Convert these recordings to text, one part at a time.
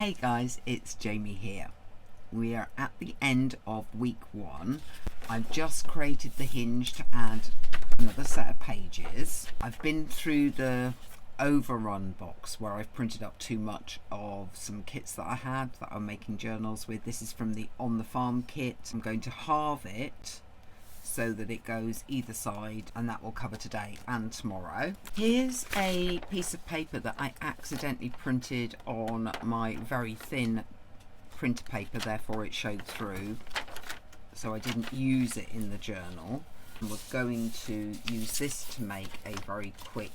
Hey guys, it's Jamie here. We are at the end of week 1. I've just created the hinge to add another set of pages. I've been through the overrun box where I've printed up too much of some kits that I had that I'm making journals with. This is from the On the Farm kit. I'm going to halve it so that it goes either side, and that will cover today and tomorrow. Here's a piece of paper that I accidentally printed on my very thin printer paper, therefore it showed through, so I didn't use it in the journal. And we're going to use this to make a very quick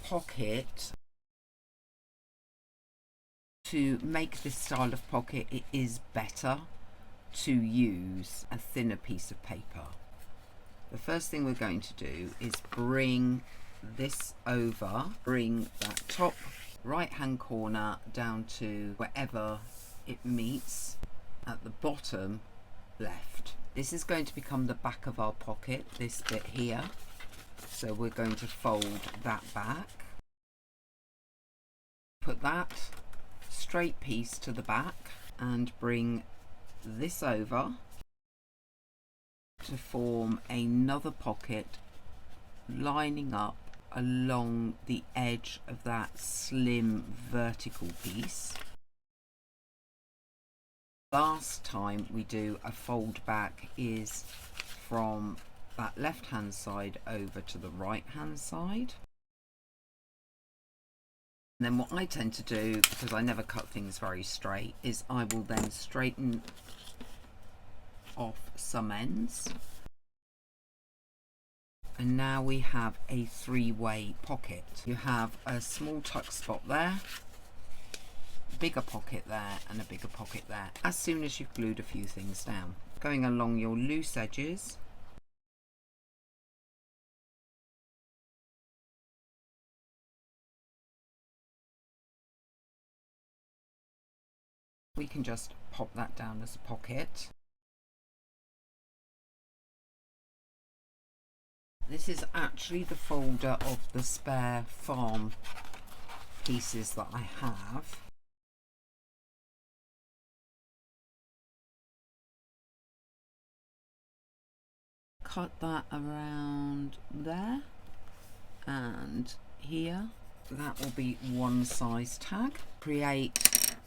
pocket. To make this style of pocket, it is better to use a thinner piece of paper. The first thing we're going to do is bring this over, bring that top right hand corner down to wherever it meets at the bottom left. This is going to become the back of our pocket, this bit here. So we're going to fold that back, put that straight piece to the back and bring this over to form another pocket lining up along the edge of that slim vertical piece. Last time we do a fold back is from that left hand side over to the right hand side. And then what I tend to do, because I never cut things very straight, is I will then straighten off some ends. And now we have a three-way pocket. You have a small tuck spot there, bigger pocket there, and a bigger pocket there, as soon as you've glued a few things down. Going along your loose edges, we can just pop that down as a pocket. This is actually the folder of the spare farm pieces that I have. Cut that around there and here. That will be one size tag. Create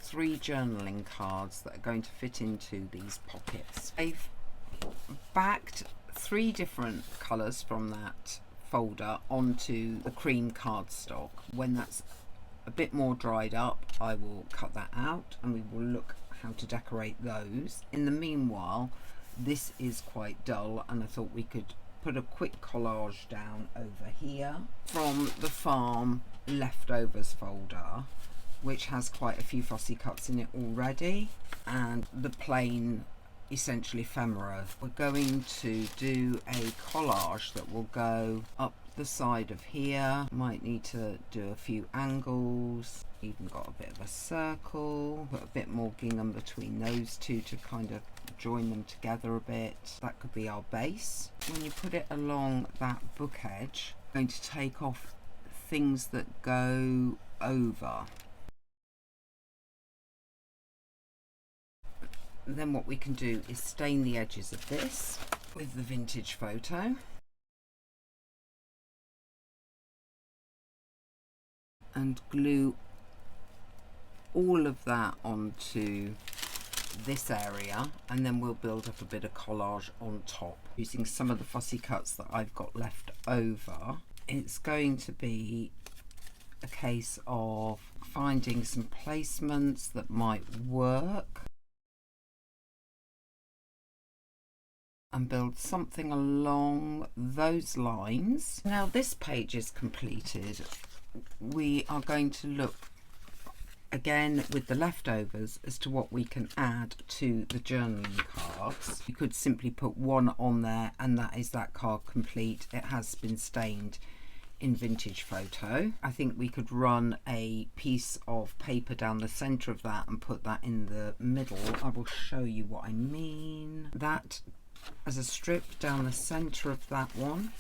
3 journaling cards that are going to fit into these pockets. I've backed 3 different colours from that folder onto the cream cardstock. When that's a bit more dried up, I will cut that out and we will look how to decorate those. In the meanwhile, this is quite dull and I thought we could put a quick collage down over here from the farm leftovers folder, which has quite a few fussy cuts in it already, and the plain essentially ephemera. We're going to do a collage that will go up the side of here. Might need to do a few angles, even got a bit of a circle, put a bit more gingham between those two to kind of join them together a bit. That could be our base. When you put it along that book edge, I'm going to take off things that go over. Then what we can do is stain the edges of this with the vintage photo and glue all of that onto this area, and then we'll build up a bit of collage on top using some of the fussy cuts that I've got left over. It's going to be a case of finding some placements that might work and build something along those lines. Now this page is completed. We are going to look again with the leftovers as to what we can add to the journaling cards. You could simply put one on there and that is that card complete. It has been stained in vintage photo. I think we could run a piece of paper down the center of that and put that in the middle. I will show you what I mean. That as a strip down the center of that one.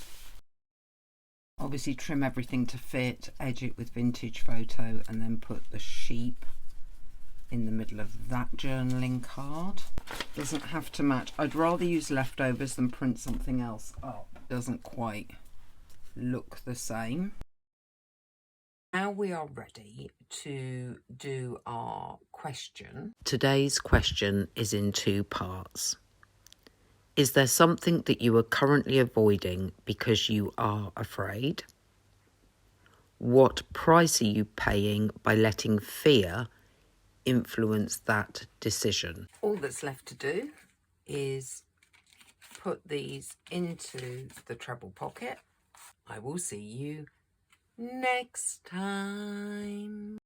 Obviously trim everything to fit, edge it with vintage photo, and then put the sheep in the middle of that journaling card. Doesn't have to match. I'd rather use leftovers than print something else up. Doesn't quite look the same. Now we are ready to do our question. Today's question is in 2 parts. Is there something that you are currently avoiding because you are afraid? What price are you paying by letting fear influence that decision? All that's left to do is put these into the treble pocket. I will see you next time.